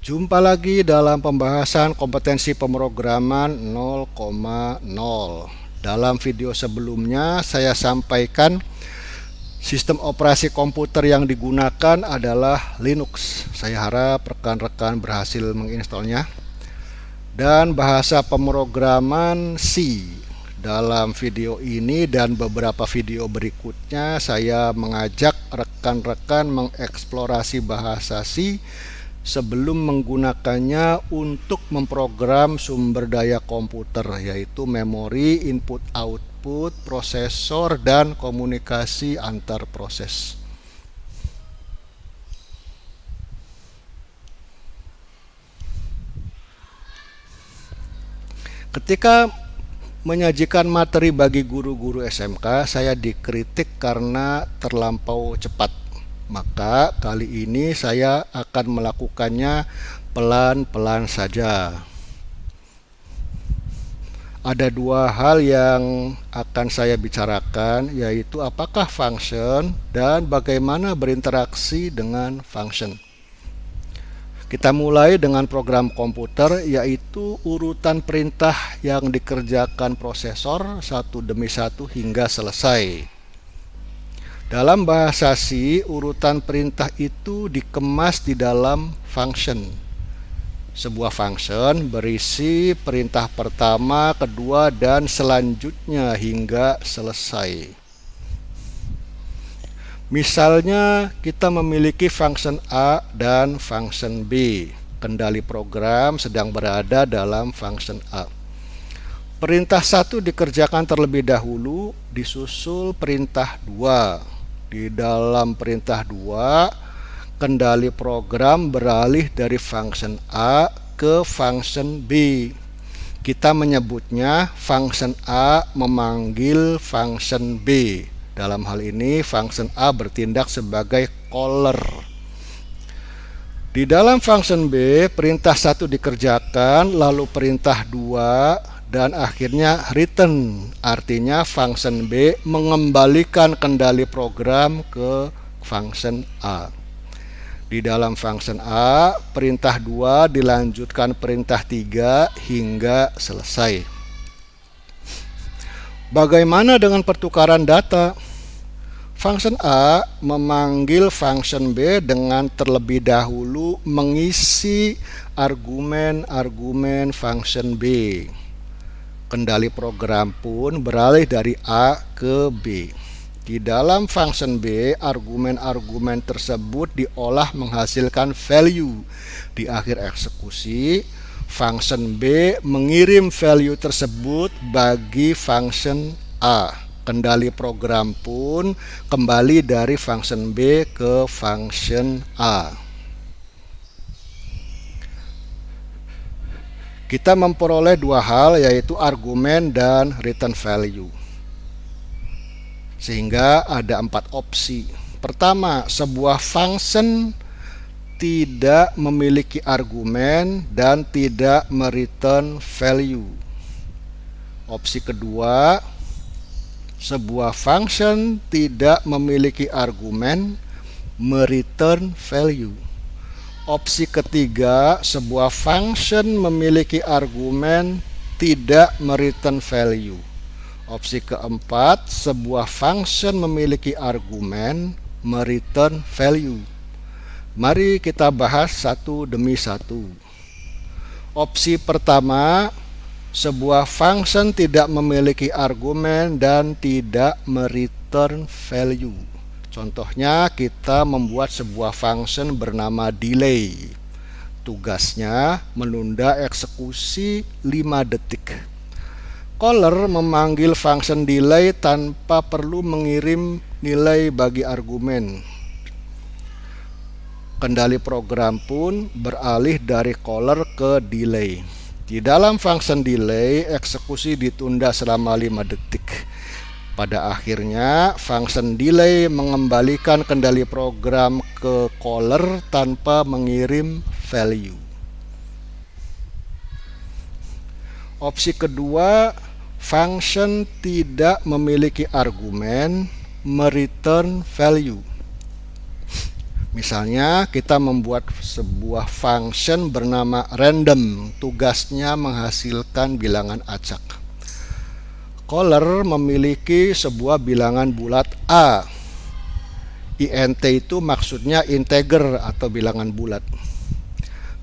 Jumpa lagi dalam pembahasan kompetensi pemrograman 0,0. Dalam video sebelumnya saya sampaikan sistem operasi komputer yang digunakan adalah Linux. Saya harap rekan-rekan berhasil menginstalnya. Dan bahasa pemrograman C. Dalam video ini dan beberapa video berikutnya saya mengajak rekan-rekan mengeksplorasi bahasa C sebelum menggunakannya untuk memprogram sumber daya komputer, yaitu memori, input-output, prosesor, dan komunikasi antar proses. Ketika menyajikan materi bagi guru-guru SMK, saya dikritik karena terlampau cepat. Maka kali ini saya akan melakukannya pelan-pelan saja. Ada dua hal yang akan saya bicarakan, yaitu apakah function dan bagaimana berinteraksi dengan function. Kita mulai dengan program komputer, yaitu urutan perintah yang dikerjakan prosesor satu demi satu hingga selesai. Dalam bahasa C, urutan perintah itu dikemas di dalam function. Sebuah function berisi perintah pertama, kedua, dan selanjutnya hingga selesai. Misalnya kita memiliki function A dan function B. Kendali program sedang berada dalam function A. Perintah 1 dikerjakan terlebih dahulu, disusul perintah 2. Di dalam perintah 2, kendali program beralih dari function A ke function B. Kita menyebutnya function A memanggil function B. Dalam hal ini, function A bertindak sebagai caller. Di dalam function B, perintah 1 dikerjakan, lalu perintah 2, dan akhirnya return. Artinya function B mengembalikan kendali program ke function A. Di dalam function A, perintah 2 dilanjutkan perintah 3 hingga selesai. Bagaimana dengan pertukaran data? Function A memanggil function B dengan terlebih dahulu mengisi argumen-argumen function B. Kendali program pun beralih dari A ke B. Di dalam function B, argumen-argumen tersebut diolah menghasilkan value. Di akhir eksekusi, function B mengirim value tersebut bagi function A. Kendali program pun kembali dari function B ke function A. Kita memperoleh dua hal, yaitu argumen dan return value. Sehingga ada 4 opsi. Pertama, sebuah function tidak memiliki argumen dan tidak mereturn value. Opsi kedua, sebuah function tidak memiliki argumen, mereturn value. Opsi ketiga, sebuah function memiliki argumen, tidak mereturn value. Opsi keempat, sebuah function memiliki argumen, mereturn value. Mari kita bahas satu demi satu. Opsi pertama, sebuah function tidak memiliki argumen dan tidak mereturn value. Contohnya, kita membuat sebuah function bernama delay. Tugasnya menunda eksekusi 5 detik. Caller memanggil function delay tanpa perlu mengirim nilai bagi argumen. Kendali program pun beralih dari caller ke delay. Di dalam function delay, eksekusi ditunda selama 5 detik. Pada akhirnya, function delay mengembalikan kendali program ke caller tanpa mengirim value. Opsi kedua, function tidak memiliki argumen, mereturn value. Misalnya kita membuat sebuah function bernama random, tugasnya menghasilkan bilangan acak. Caller memiliki sebuah bilangan bulat A. int itu maksudnya integer atau bilangan bulat.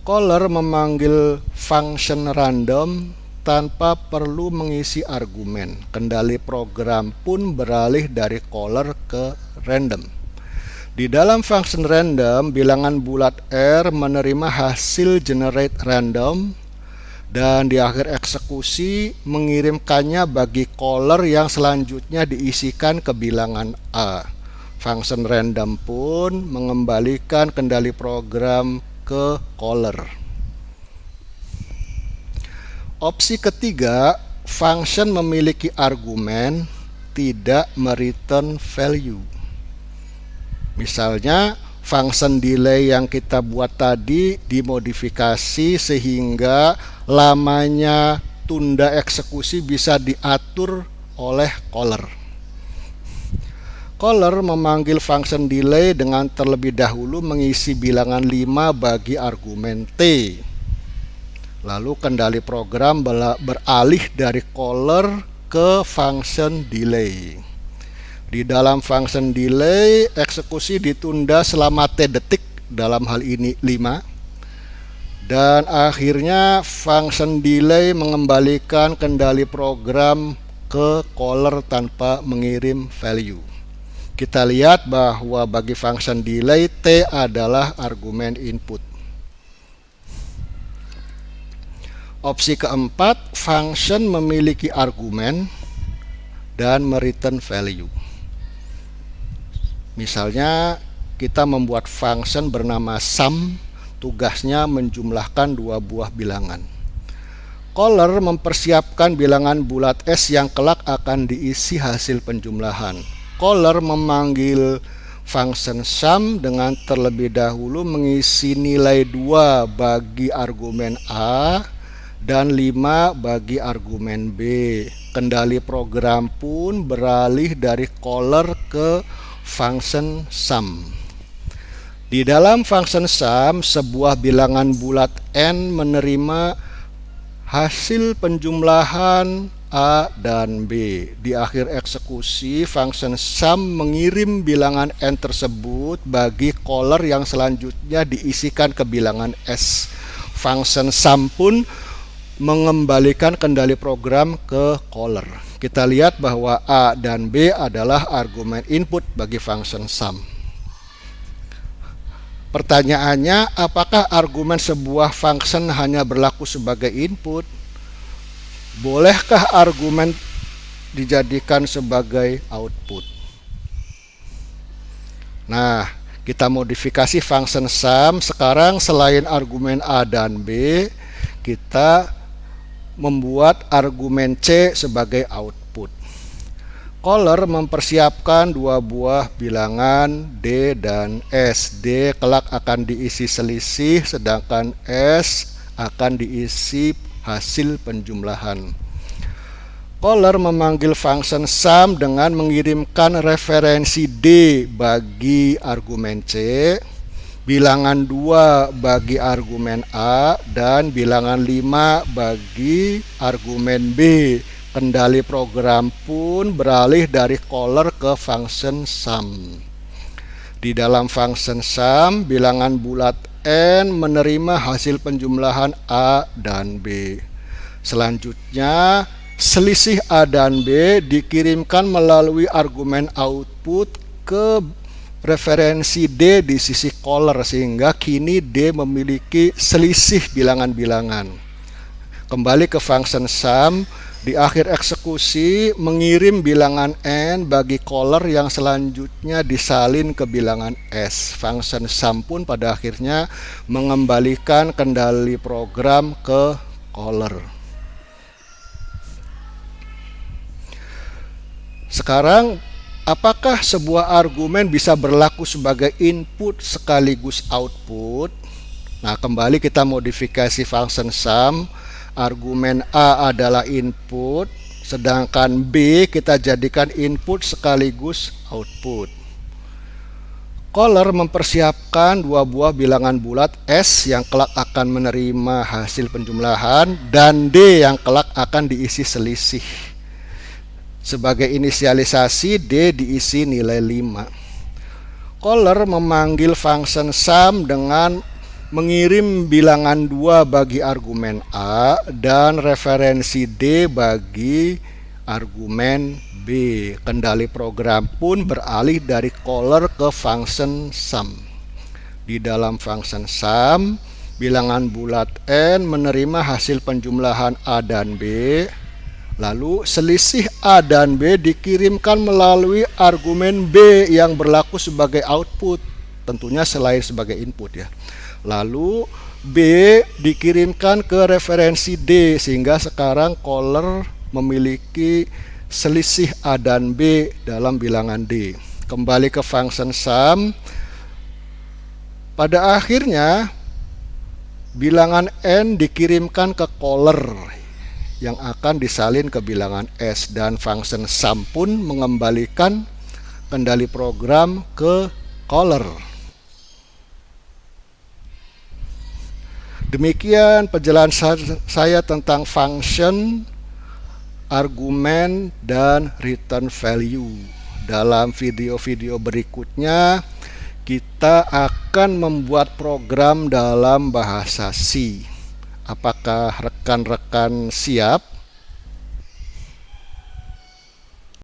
Caller memanggil function random tanpa perlu mengisi argumen. Kendali program pun beralih dari caller ke random. Di dalam function random, bilangan bulat R menerima hasil generate random dan di akhir eksekusi mengirimkannya bagi caller yang selanjutnya diisikan ke bilangan A. Function random pun mengembalikan kendali program ke caller. Opsi ketiga, function memiliki argumen tidak mereturn value. Misalnya, function delay yang kita buat tadi dimodifikasi sehingga lamanya tunda eksekusi bisa diatur oleh caller. Caller memanggil function delay dengan terlebih dahulu mengisi bilangan 5 bagi argumen T. Lalu kendali program beralih dari caller ke function delay. Di dalam function delay, eksekusi ditunda selama T detik, dalam hal ini 5. Dan akhirnya function delay mengembalikan kendali program ke caller tanpa mengirim value. Kita lihat bahwa bagi function delay, T adalah argumen input. Opsi keempat, function memiliki argumen dan mereturn value. Misalnya kita membuat function bernama sum, tugasnya menjumlahkan 2 buah bilangan. Caller mempersiapkan bilangan bulat S yang kelak akan diisi hasil penjumlahan. Caller memanggil function sum dengan terlebih dahulu mengisi nilai 2 bagi argumen A dan 5 bagi argumen B. Kendali program pun beralih dari caller ke function sum. Di dalam function sum, sebuah bilangan bulat n menerima hasil penjumlahan A dan B. Di akhir eksekusi, function sum mengirim bilangan n tersebut bagi caller yang selanjutnya diisikan ke bilangan S. Function sum pun mengembalikan kendali program ke caller. Kita lihat bahwa A dan B adalah argumen input bagi function sum. Pertanyaannya, apakah argumen sebuah function hanya berlaku sebagai input? Bolehkah argumen dijadikan sebagai output? Nah, kita modifikasi function sum. Sekarang selain argumen A dan B, kita membuat argumen C sebagai output. Caller mempersiapkan 2 buah bilangan D dan S. D kelak akan diisi selisih, sedangkan S akan diisi hasil penjumlahan. Caller memanggil function sum dengan mengirimkan referensi D bagi argumen C, bilangan 2 bagi argumen A, dan bilangan 5 bagi argumen B. Kendali program pun beralih dari caller ke function sum. Di dalam function sum, bilangan bulat n menerima hasil penjumlahan A dan B. Selanjutnya, selisih A dan B dikirimkan melalui argumen output ke referensi D di sisi caller, sehingga kini D memiliki selisih bilangan-bilangan. Kembali ke function sum, di akhir eksekusi mengirim bilangan n bagi caller yang selanjutnya disalin ke bilangan S. Function sum pun pada akhirnya mengembalikan kendali program ke caller. Sekarang, apakah sebuah argumen bisa berlaku sebagai input sekaligus output? Nah, kembali kita modifikasi function sum. Argumen A adalah input, sedangkan B kita jadikan input sekaligus output. Caller mempersiapkan dua buah bilangan bulat S yang kelak akan menerima hasil penjumlahan dan D yang kelak akan diisi selisih. Sebagai inisialisasi, D diisi nilai 5. Caller memanggil function sum dengan mengirim bilangan 2 bagi argumen A dan referensi D bagi argumen B. Kendali program pun beralih dari caller ke function sum. Di dalam function sum, bilangan bulat N menerima hasil penjumlahan A dan B. Lalu selisih A dan B dikirimkan melalui argumen B yang berlaku sebagai output, tentunya selain sebagai input ya. Lalu B dikirimkan ke referensi D sehingga sekarang caller memiliki selisih A dan B dalam bilangan D. Kembali ke function sum. Pada akhirnya bilangan N dikirimkan ke caller yang akan disalin ke bilangan S dan function sum pun mengembalikan kendali program ke caller. Demikian penjelasan saya tentang function, argumen, dan return value. Dalam video-video berikutnya, kita akan membuat program dalam bahasa C. Apakah rekan-rekan siap?